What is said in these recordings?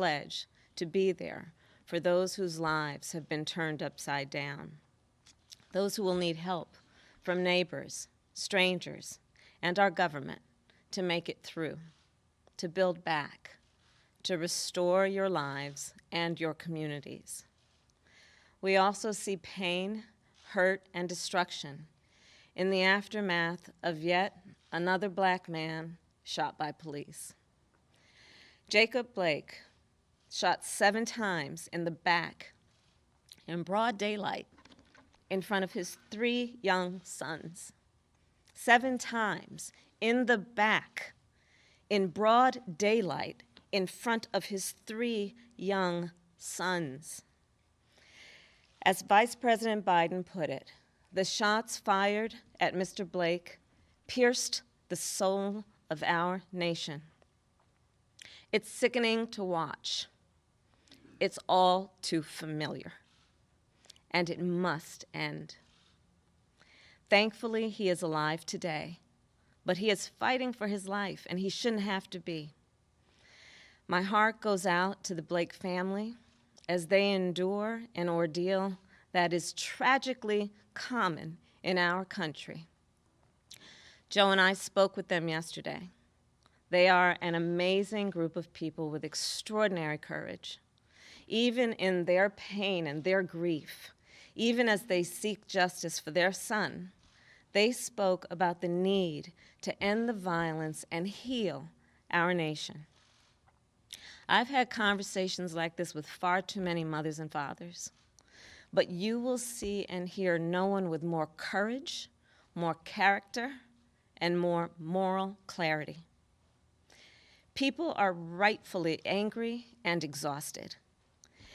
pledge to be there for those whose lives have been turned upside down, those who will need help from neighbors, strangers, and our government to make it through, to build back, to restore your lives and your communities. We also see pain, hurt, and destruction in the aftermath of yet another Black man shot by police. Jacob Blake, shot 7 times in the back in broad daylight in front of his 3 young sons. 7 times in the back in broad daylight in front of his 3 young sons. As Vice President Biden put it, the shots fired at Mr. Blake pierced the soul of our nation. It's sickening to watch. It's all too familiar, and it must end. Thankfully, he is alive today, but he is fighting for his life, and he shouldn't have to be. My heart goes out to the Blake family as they endure an ordeal that is tragically common in our country. Joe and I spoke with them yesterday. They are an amazing group of people with extraordinary courage. Even in their pain and their grief, even as they seek justice for their son, they spoke about the need to end the violence and heal our nation. I've had conversations like this with far too many mothers and fathers, but you will see and hear no one with more courage, more character, and more moral clarity. People are rightfully angry and exhausted.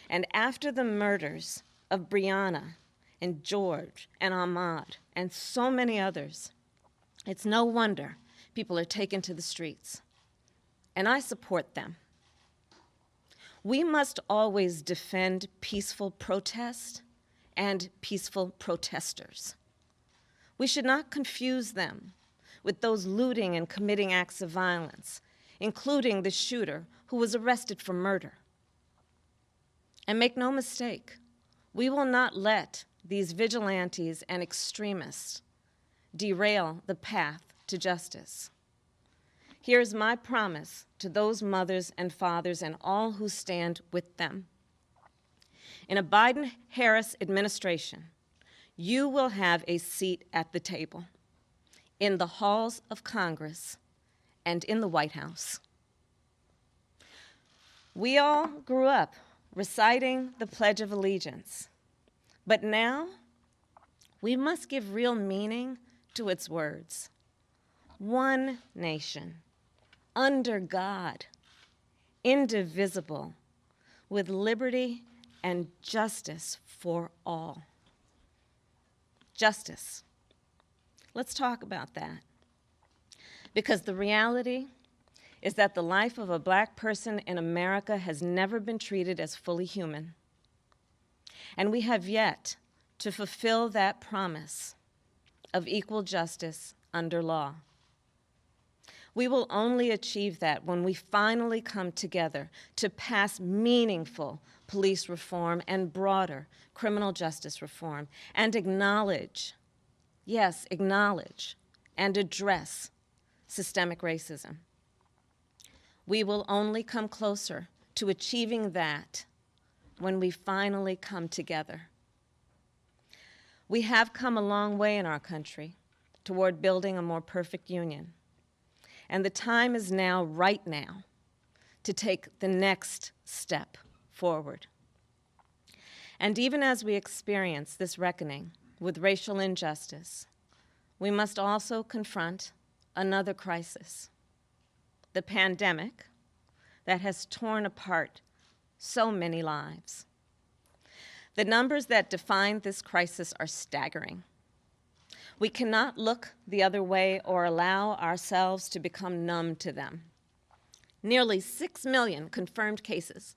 And after the murders of Breonna and George and Ahmaud and so many others, it's no wonder people are taken to the streets. And I support them. We must always defend peaceful protest and peaceful protesters. We should not confuse them with those looting and committing acts of violence, including the shooter who was arrested for murder. And make no mistake, we will not let these vigilantes and extremists derail the path to justice. Here's my promise to those mothers and fathers and all who stand with them. In a Biden-Harris administration, you will have a seat at the table, in the halls of Congress and in the White House. We all grew up reciting the Pledge of Allegiance, but now we must give real meaning to its words. One nation, under God, indivisible, with liberty and justice for all. Justice. Let's talk about that. Because the reality is that the life of a Black person in America has never been treated as fully human. And we have yet to fulfill that promise of equal justice under law. We will only achieve that when we finally come together to pass meaningful police reform and broader criminal justice reform and acknowledge, yes, acknowledge and address systemic racism. We will only come closer to achieving that when we finally come together. We have come a long way in our country toward building a more perfect union. And the time is now, right now, to take the next step forward. And even as we experience this reckoning with racial injustice, we must also confront another crisis, the pandemic that has torn apart so many lives. The numbers that define this crisis are staggering. We cannot look the other way or allow ourselves to become numb to them. Nearly 6 million confirmed cases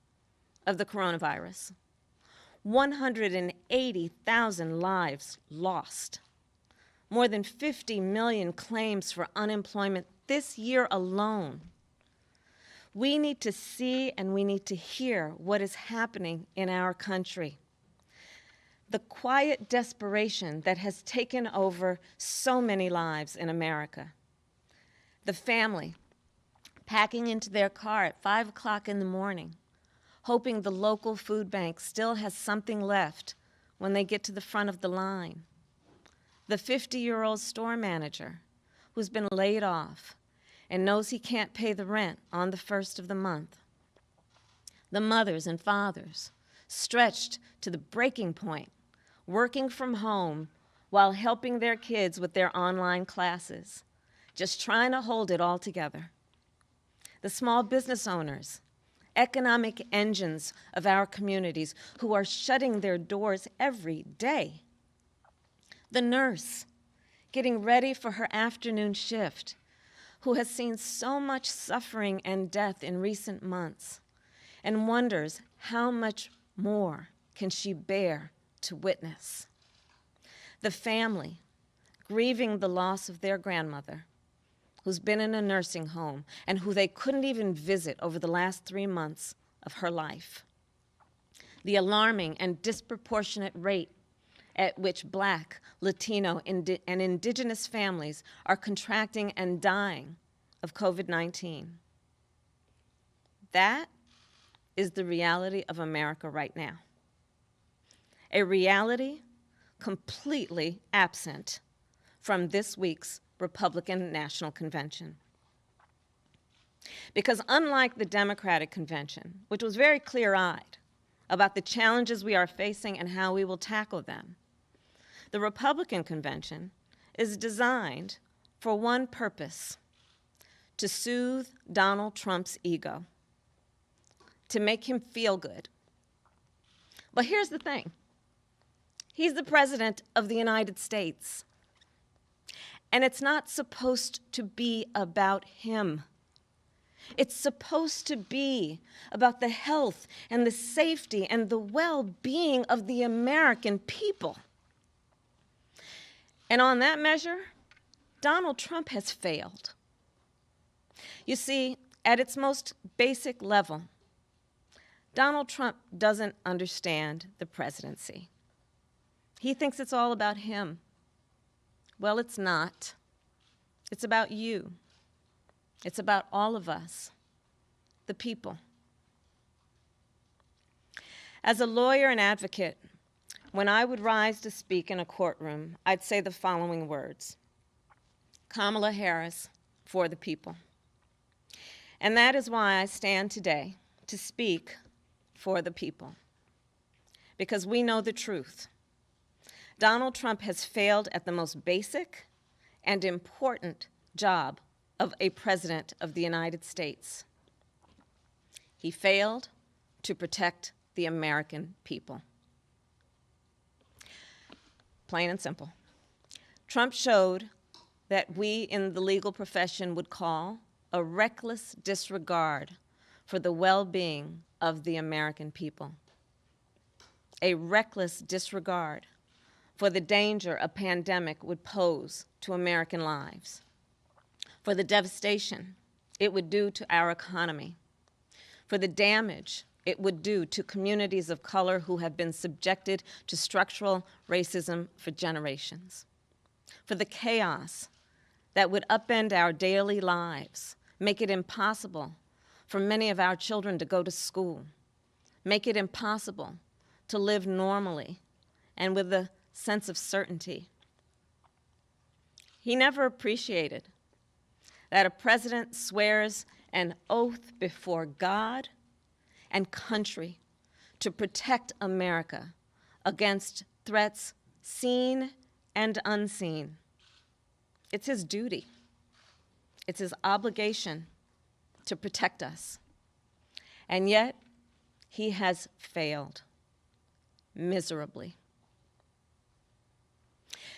of the coronavirus, 180,000 lives lost, more than 50 million claims for unemployment this year alone. We need to see and we need to hear what is happening in our country. The quiet desperation that has taken over so many lives in America. The family packing into their car at 5 o'clock in the morning, hoping the local food bank still has something left when they get to the front of the line. The 50-year-old store manager who's been laid off and knows he can't pay the rent on the first of the month. The mothers and fathers stretched to the breaking point, working from home while helping their kids with their online classes, just trying to hold it all together. The small business owners, economic engines of our communities who are shutting their doors every day. The nurse getting ready for her afternoon shift, who has seen so much suffering and death in recent months and wonders how much more can she bear to witness. The family grieving the loss of their grandmother, who's been in a nursing home and who they couldn't even visit over the last 3 months of her life. The alarming and disproportionate rate at which Black, Latino, and indigenous families are contracting and dying of COVID-19. That is the reality of America right now. A reality completely absent from this week's Republican National Convention. Because unlike the Democratic Convention, which was very clear-eyed about the challenges we are facing and how we will tackle them, the Republican Convention is designed for one purpose: to soothe Donald Trump's ego, to make him feel good. But here's the thing. He's the President of the United States. And it's not supposed to be about him. It's supposed to be about the health and the safety and the well-being of the American people. And on that measure, Donald Trump has failed. You see, at its most basic level, Donald Trump doesn't understand the presidency. He thinks it's all about him. Well, it's not. It's about you. It's about all of us, the people. As a lawyer and advocate, when I would rise to speak in a courtroom, I'd say the following words: Kamala Harris, for the people. And that is why I stand today to speak for the people, because we know the truth. Donald Trump has failed at the most basic and important job of a president of the United States. He failed to protect the American people. Plain and simple. Trump showed that we in the legal profession would call a reckless disregard for the well-being of the American people. A reckless disregard for the danger a pandemic would pose to American lives, for the devastation it would do to our economy, for the damage it would do to communities of color who have been subjected to structural racism for generations, for the chaos that would upend our daily lives, make it impossible for many of our children to go to school, make it impossible to live normally and with a sense of certainty. He never appreciated that a president swears an oath before God and country to protect America against threats seen and unseen. It's his duty. It's his obligation to protect us. And yet, he has failed miserably.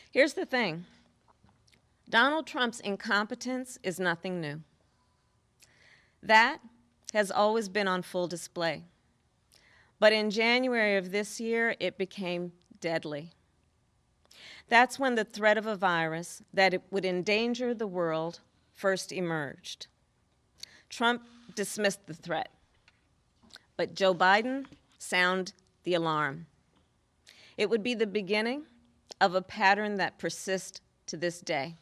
Here's the thing. Donald Trump's incompetence is nothing new. That has always been on full display. But in January of this year, it became deadly. That's when the threat of a virus that it would endanger the world first emerged. Trump dismissed the threat. But Joe Biden sounded the alarm. It would be the beginning of a pattern that persists to this day.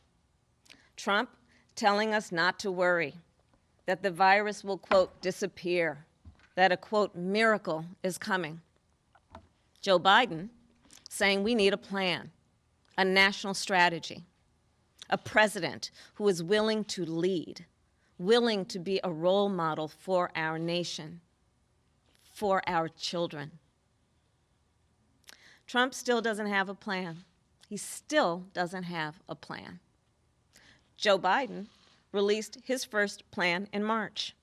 Trump telling us not to worry, that the virus will, quote, disappear, that a, quote, miracle is coming. Joe Biden saying we need a plan, a national strategy, a president who is willing to lead, willing to be a role model for our nation, for our children. Trump still doesn't have a plan. He still doesn't have a plan. Joe Biden released his first plan in March.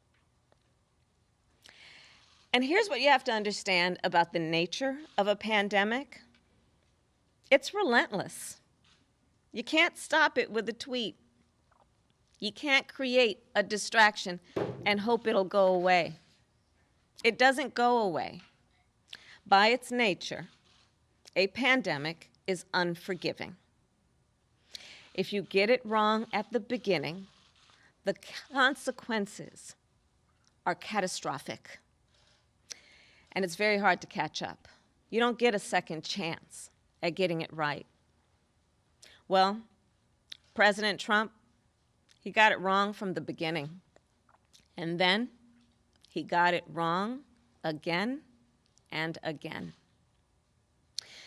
And here's what you have to understand about the nature of a pandemic. It's relentless. You can't stop it with a tweet. You can't create a distraction and hope it'll go away. It doesn't go away. By its nature, a pandemic is unforgiving. If you get it wrong at the beginning, the consequences are catastrophic. And it's very hard to catch up. You don't get a second chance at getting it right. Well, President Trump, he got it wrong from the beginning. And then he got it wrong again and again.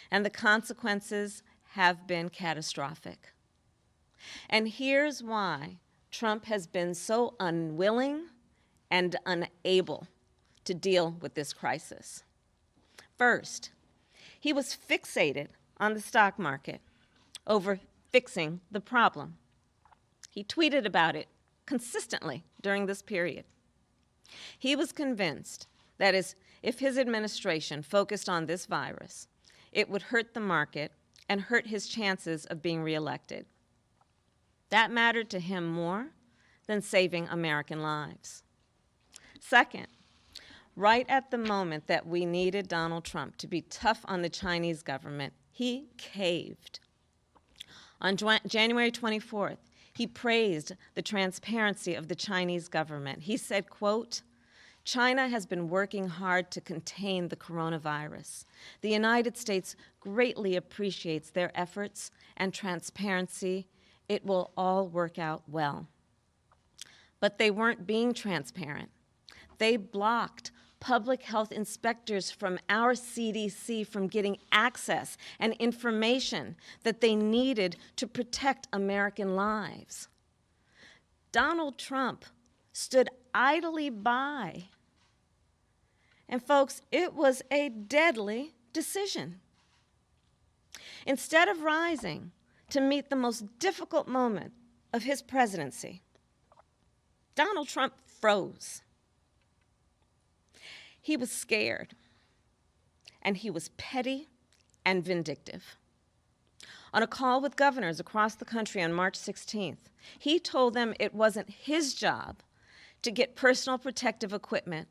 And the consequences have been catastrophic. And here's why Trump has been so unwilling and unable to deal with this crisis. First, he was fixated on the stock market over fixing the problem. He tweeted about it consistently during this period. He was convinced that if his administration focused on this virus, it would hurt the market and hurt his chances of being reelected. That mattered to him more than saving American lives. Second, right at the moment that we needed Donald Trump to be tough on the Chinese government, he caved. On January 24th, he praised the transparency of the Chinese government. He said, quote, China has been working hard to contain the coronavirus. The United States greatly appreciates their efforts and transparency. It will all work out well. But they weren't being transparent. They blocked public health inspectors from our CDC from getting access and information that they needed to protect American lives. Donald Trump stood idly by. And folks, it was a deadly decision. Instead of rising to meet the most difficult moment of his presidency, Donald Trump froze. He was scared, and he was petty and vindictive. On a call with governors across the country on March 16th, he told them it wasn't his job to get personal protective equipment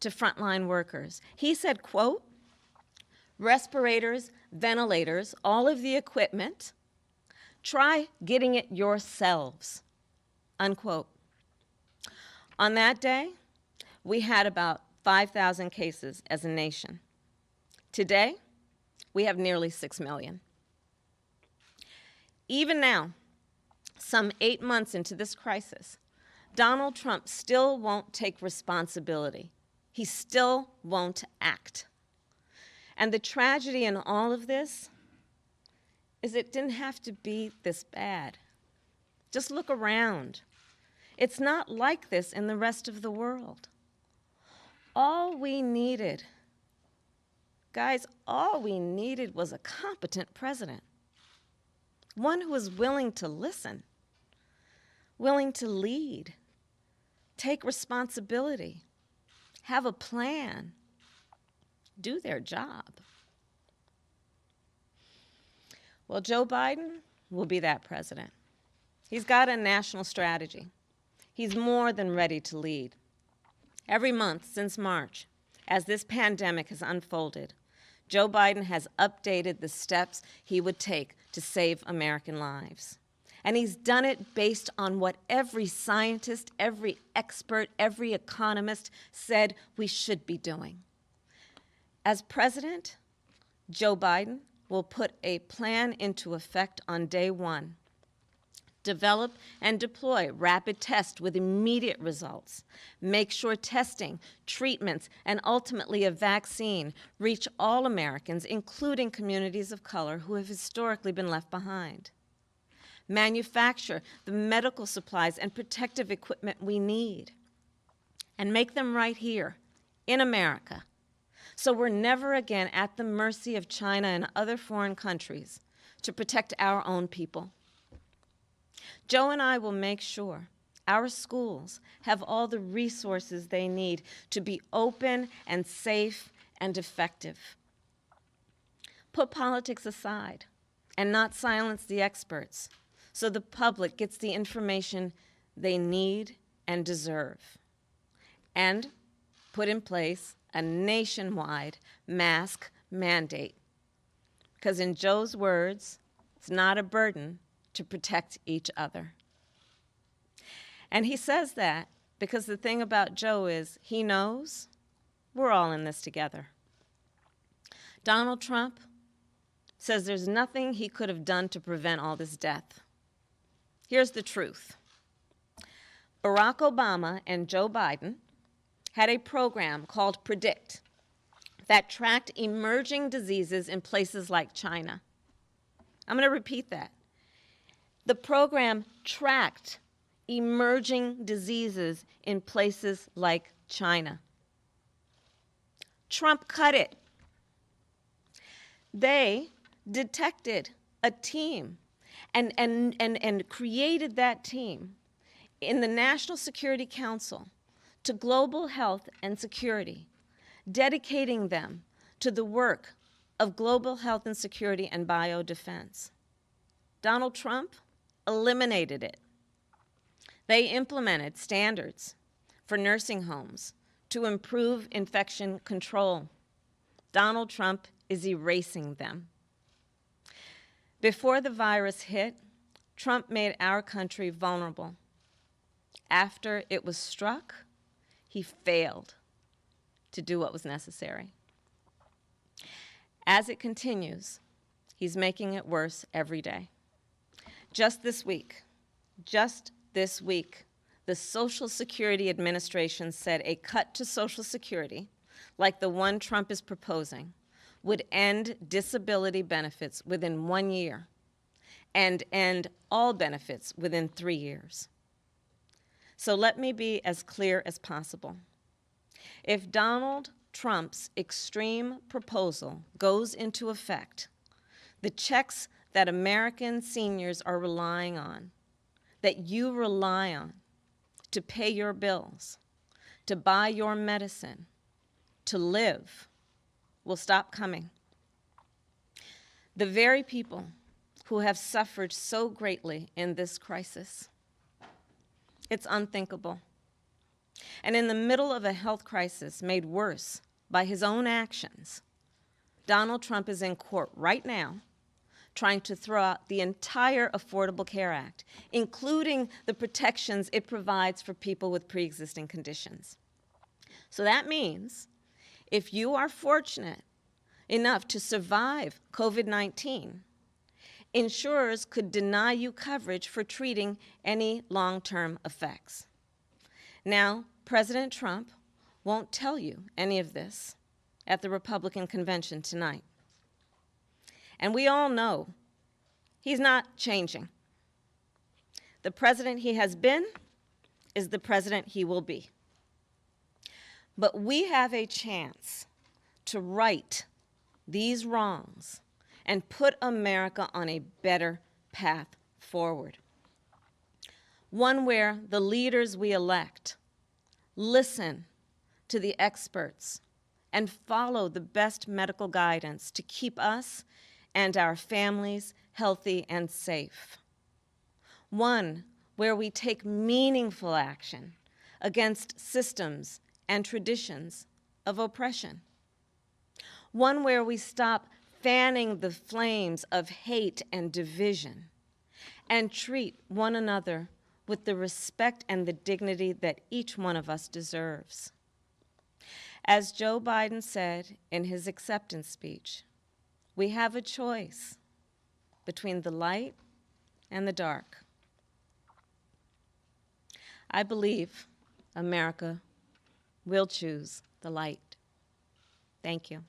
to frontline workers. He said, quote, respirators, ventilators, all of the equipment, try getting it yourselves, unquote. On that day, we had about 5,000 cases as a nation. Today, we have nearly 6 million. Even now, some 8 months into this crisis, Donald Trump still won't take responsibility. He still won't act. And the tragedy in all of this is it didn't have to be this bad. Just look around. It's not like this in the rest of the world. All we needed, guys, all we needed was a competent president. One who was willing to listen, willing to lead, take responsibility, have a plan, do their job. Well, Joe Biden will be that president. He's got a national strategy. He's more than ready to lead. Every month since March, as this pandemic has unfolded, Joe Biden has updated the steps he would take to save American lives. And he's done it based on what every scientist, every expert, every economist said we should be doing. As president, Joe Biden will put a plan into effect on day one. Develop and deploy rapid tests with immediate results. Make sure testing, treatments, and ultimately a vaccine reach all Americans, including communities of color who have historically been left behind. Manufacture the medical supplies and protective equipment we need, and make them right here in America, so we're never again at the mercy of China and other foreign countries to protect our own people. Joe and I will make sure our schools have all the resources they need to be open and safe and effective. Put politics aside and not silence the experts so the public gets the information they need and deserve. And put in place a nationwide mask mandate. Because in Joe's words, it's not a burden to protect each other. And he says that because the thing about Joe is he knows we're all in this together. Donald Trump says there's nothing he could have done to prevent all this death. Here's the truth. Barack Obama and Joe Biden had a program called PREDICT that tracked emerging diseases in places like China. I'm going to repeat that. The program tracked emerging diseases in places like China. Trump cut it. They detected a team and created that team in the National Security Council to global health and security, dedicating them to the work of global health and security and biodefense. Donald Trump eliminated it. They implemented standards for nursing homes to improve infection control. Donald Trump is erasing them. Before the virus hit, Trump made our country vulnerable. After it was struck, he failed to do what was necessary. As it continues, he's making it worse every day. Just this week, the Social Security Administration said a cut to Social Security, like the one Trump is proposing, would end disability benefits within 1 year and end all benefits within 3 years. So let me be as clear as possible. If Donald Trump's extreme proposal goes into effect, the checks that American seniors are relying on, that you rely on to pay your bills, to buy your medicine, to live, will stop coming. The very people who have suffered so greatly in this crisis. It's unthinkable. And in the middle of a health crisis made worse by his own actions, Donald Trump is in court right now trying to throw out the entire Affordable Care Act, including the protections it provides for people with pre-existing conditions. So that means if you are fortunate enough to survive COVID-19, insurers could deny you coverage for treating any long-term effects. Now, President Trump won't tell you any of this at the Republican convention tonight. And we all know he's not changing. The president he has been is the president he will be. But we have a chance to right these wrongs and put America on a better path forward. One where the leaders we elect listen to the experts and follow the best medical guidance to keep us and our families healthy and safe. One where we take meaningful action against systems and traditions of oppression. One where we stop fanning the flames of hate and division and treat one another with the respect and the dignity that each one of us deserves. As Joe Biden said in his acceptance speech, we have a choice between the light and the dark. I believe America will choose the light. Thank you.